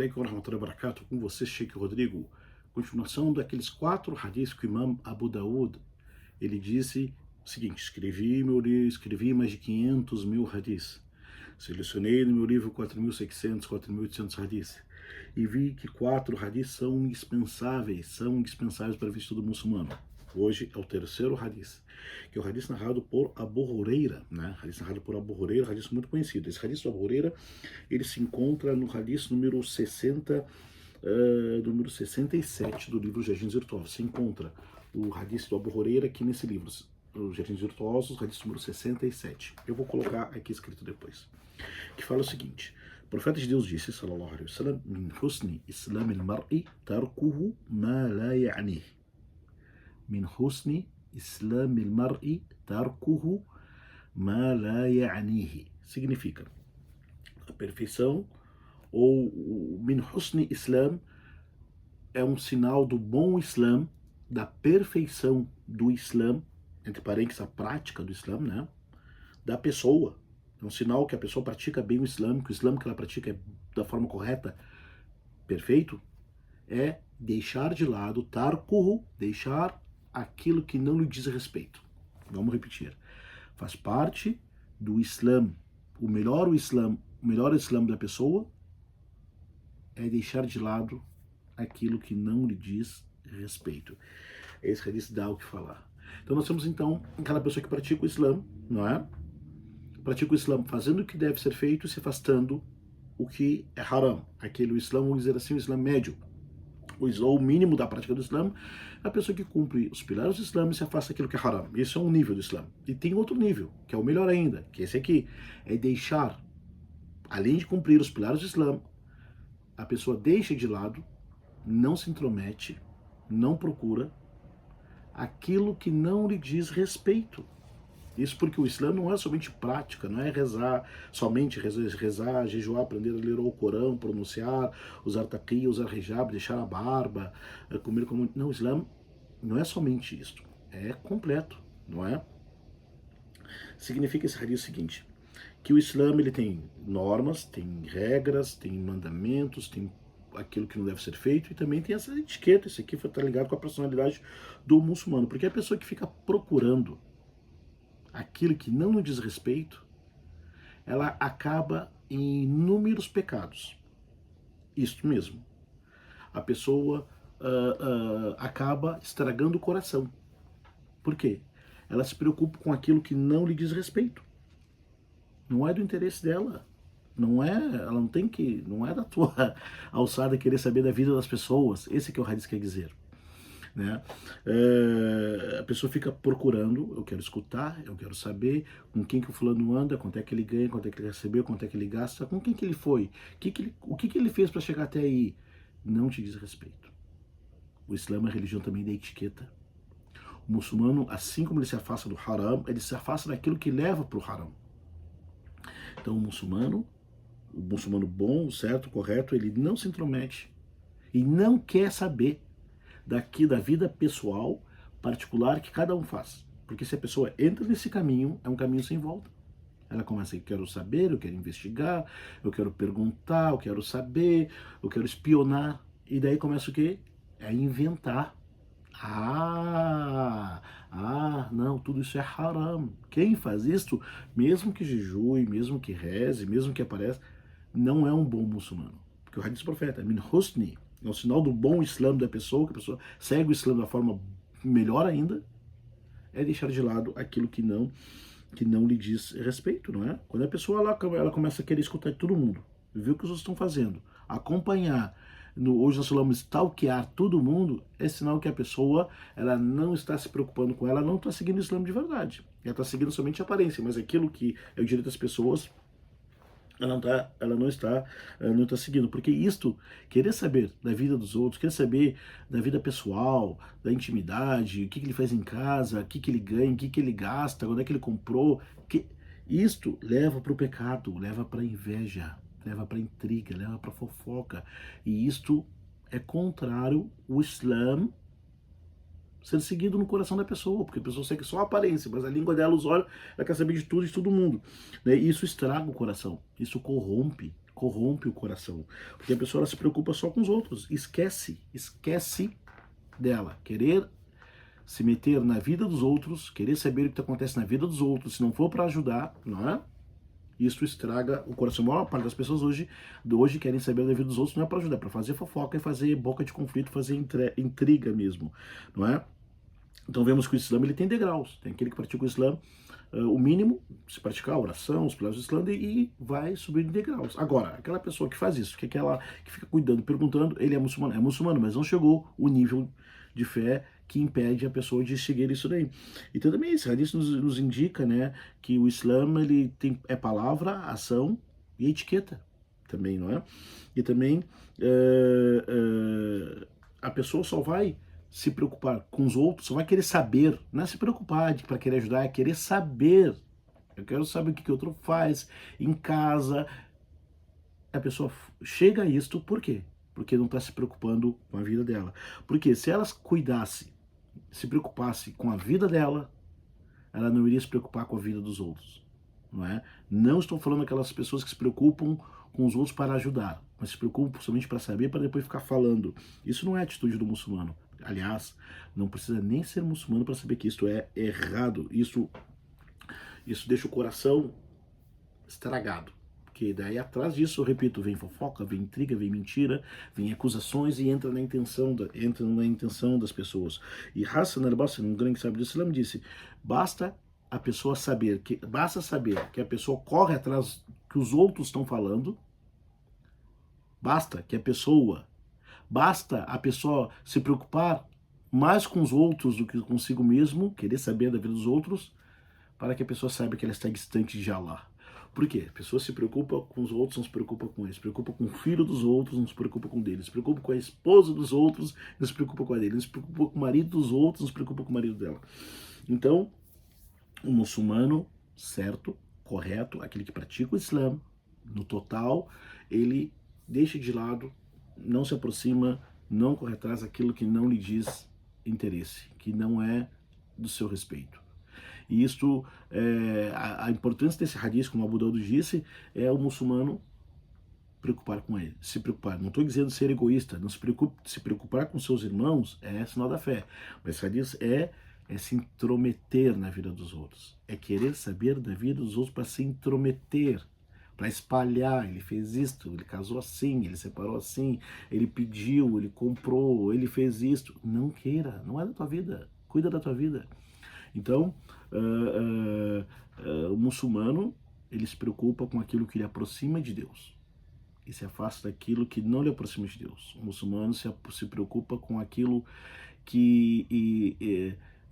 alaikum wa rahmatullahi wa barakatuh. Com você, Sheikh Rodrigo. Continuação daqueles 4 hadiths que o Imam Abu Daud, ele disse o seguinte: escrevi mais de 500 mil hadiths. Selecionei no meu livro 4.600, 4.800 hadiths. E vi que 4 hadiths são indispensáveis para a vida de todo muçulmano. Hoje é o terceiro hadith, que é o hadith narrado por Abu Huraira, né? Hadith narrado por Abu Huraira, hadith muito conhecido. Esse hadith do Abu Huraira, ele se encontra no hadith número 67 do livro Jardins Virtuosos. Se encontra o hadith do Abu Huraira aqui nesse livro, os Jardins Virtuosos, hadith número 67. Eu vou colocar aqui escrito depois, que fala o seguinte: o profeta de Deus disse, sallallahu alaihi wasallam, min husni islam al-mar'i tarkuhu ma la ya'nih. Min husni islam al-mar'i tarkuhu ma la ya'nihi. Significa a perfeição, ou min husni islam é um sinal do bom Islã, da perfeição do Islã, entre parênteses a prática do Islã, né? Da pessoa. É um sinal que a pessoa pratica bem o Islã, que o Islã que ela pratica é da forma correta, perfeito, é deixar de lado, tarkuhu, deixar aquilo que não lhe diz respeito. Vamos repetir. Faz parte do Islã. O melhor Islã da pessoa é deixar de lado aquilo que não lhe diz respeito. Esse hadith dá o que falar. Então nós temos então aquela pessoa que pratica o Islã, não é? Pratica o Islã fazendo o que deve ser feito e se afastando o que é haram. Aquele o Islã, vamos dizer assim, o Islã médio, ou o mínimo da prática do Islã, é a pessoa que cumpre os pilares do Islã e se afasta daquilo que é haram. Esse é um nível do Islã. E tem outro nível, que é o melhor ainda, que esse aqui, é deixar, além de cumprir os pilares do Islã, a pessoa deixa de lado, não se intromete, não procura aquilo que não lhe diz respeito. Isso porque o Islã não é somente prática, não é rezar, somente rezar, jejuar, aprender a ler o Corão, pronunciar, usar taqiyya, usar hijab, deixar a barba, comer como... Não, o Islã não é somente isto, é completo, não é? Significa esse hadith o seguinte, que o Islã ele tem normas, tem regras, tem mandamentos, tem aquilo que não deve ser feito e também tem essa etiqueta. Isso aqui está ligado com a personalidade do muçulmano, porque a pessoa que fica procurando aquilo que não nos diz respeito, ela acaba em inúmeros pecados. Isto mesmo. A pessoa acaba estragando o coração. Por quê? Ela se preocupa com aquilo que não lhe diz respeito. Não é do interesse dela. Ela não tem que, não é da tua alçada querer saber da vida das pessoas. Esse que é o hadith quer dizer. Né? A pessoa fica procurando, eu quero escutar, eu quero saber com quem que o fulano anda, quanto é que ele ganha, quanto é que ele recebeu, quanto é que ele gasta, com quem que ele foi, o que ele fez para chegar até aí. Não te diz respeito. O Islã é uma religião também da etiqueta. O muçulmano, assim como ele se afasta do haram, ele se afasta daquilo que leva para o haram. Então o muçulmano bom, certo, correto, ele não se intromete e não quer saber daqui da vida pessoal, particular, que cada um faz. Porque se a pessoa entra nesse caminho, é um caminho sem volta. Ela começa, eu quero saber, eu quero investigar, eu quero perguntar, eu quero saber, eu quero espionar. E daí começa o quê? A inventar. Não, tudo isso é haram. Quem faz isso, mesmo que jejue, mesmo que reze, mesmo que apareça, não é um bom muçulmano. Porque o hadith do profeta, min husni, é um sinal do bom Islã da pessoa, que a pessoa segue o Islã da forma melhor ainda, é deixar de lado aquilo que não lhe diz respeito, não é? Quando a pessoa ela começa a querer escutar de todo mundo, ver o que os outros estão fazendo, acompanhar, hoje nós falamos stalkear todo mundo, é sinal que a pessoa ela não está se preocupando com ela, não está seguindo o Islã de verdade. Ela está seguindo somente a aparência, mas aquilo que é o direito das pessoas, ela não está seguindo, porque isto, querer saber da vida dos outros, querer saber da vida pessoal, da intimidade, o que ele faz em casa, o que ele ganha, o que ele gasta, onde é que ele comprou, isto leva para o pecado, leva para a inveja, leva para a intriga, leva para a fofoca, e isto é contrário ao Islã ser seguido no coração da pessoa, porque a pessoa segue só a aparência, mas a língua dela, os olhos, ela quer saber de tudo e de todo mundo, né? E isso estraga o coração, isso corrompe corrompe o coração. Porque a pessoa ela se preocupa só com os outros, esquece dela. Querer se meter na vida dos outros, querer saber o que acontece na vida dos outros, se não for para ajudar, não é? Isso estraga o coração. A maior parte das pessoas hoje querem saber da vida dos outros, não é para ajudar, é para fazer fofoca e fazer boca de conflito, fazer intriga mesmo, não é? Então vemos que o Islã ele tem degraus. Tem aquele que pratica o Islã, o mínimo, se praticar a oração, os pilares do Islã, e vai subir de degraus. Agora, aquela pessoa que faz isso, que fica cuidando, perguntando, ele é muçulmano, mas não chegou o nível de fé que impede a pessoa de seguir isso daí. Então também esse hadith nos indica, né, que o Islã ele é palavra, ação e etiqueta também, não é? E também a pessoa só vai se preocupar com os outros, só vai querer saber, não é se preocupar para querer ajudar, é querer saber. Eu quero saber o que o outro faz em casa. A pessoa chega a isto por quê? Porque não está se preocupando com a vida dela. Porque se ela cuidasse, se preocupasse com a vida dela, ela não iria se preocupar com a vida dos outros, não é? Não estou falando aquelas pessoas que se preocupam com os outros para ajudar, mas se preocupam somente para saber, para depois ficar falando. Isso não é atitude do muçulmano. Aliás, não precisa nem ser muçulmano para saber que isso é errado. Isso deixa o coração estragado. Porque daí atrás disso, eu repito, vem fofoca, vem intriga, vem mentira, vem acusações e entra na intenção das pessoas. E Hassan al-Basri, um grande sábio do Islã, disse: basta saber que a pessoa corre atrás que os outros estão falando, basta a pessoa se preocupar mais com os outros do que consigo mesmo, querer saber da vida dos outros, para que a pessoa saiba que ela está distante de Allah. Por quê? A pessoa se preocupa com os outros, não se preocupa com eles. Se preocupa com o filho dos outros, não se preocupa com o deles. Se preocupa com a esposa dos outros, não se preocupa com a dele. Não se preocupa com o marido dos outros, não se preocupa com o marido dela. Então, o muçulmano certo, correto, aquele que pratica o Islã, no total, ele deixa de lado, não se aproxima, não corre atrás daquilo que não lhe diz interesse, que não é do seu respeito. E isto, a importância desse hadith, como Abu Daud disse, é o muçulmano preocupar com ele, se preocupar. Não estou dizendo ser egoísta, não se preocupar com seus irmãos é sinal da fé. Mas esse hadith é se intrometer na vida dos outros. É querer saber da vida dos outros para se intrometer, para espalhar. Ele fez isto, ele casou assim, ele separou assim, ele pediu, ele comprou, ele fez isto. Não queira, não é da tua vida. Cuida da tua vida. Então, o muçulmano, ele se preocupa com aquilo que lhe aproxima de Deus e se afasta daquilo que não lhe aproxima de Deus. O muçulmano se preocupa com aquilo que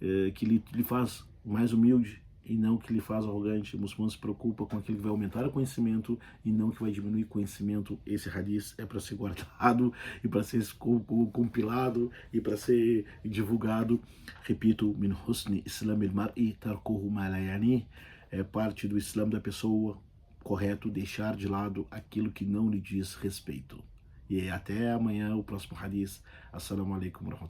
lhe faz mais humilde e não que lhe faz arrogante. O muçulmano se preocupa com aquilo que vai aumentar o conhecimento e não que vai diminuir o conhecimento. Esse hadith é para ser guardado e para ser compilado e para ser divulgado. Repito, min husni islam al-mar'i tarkuhu ma la yani, é parte do Islã da pessoa, correto, deixar de lado aquilo que não lhe diz respeito. E até amanhã, o próximo hadith. Assalamu alaikum warahmatullahi.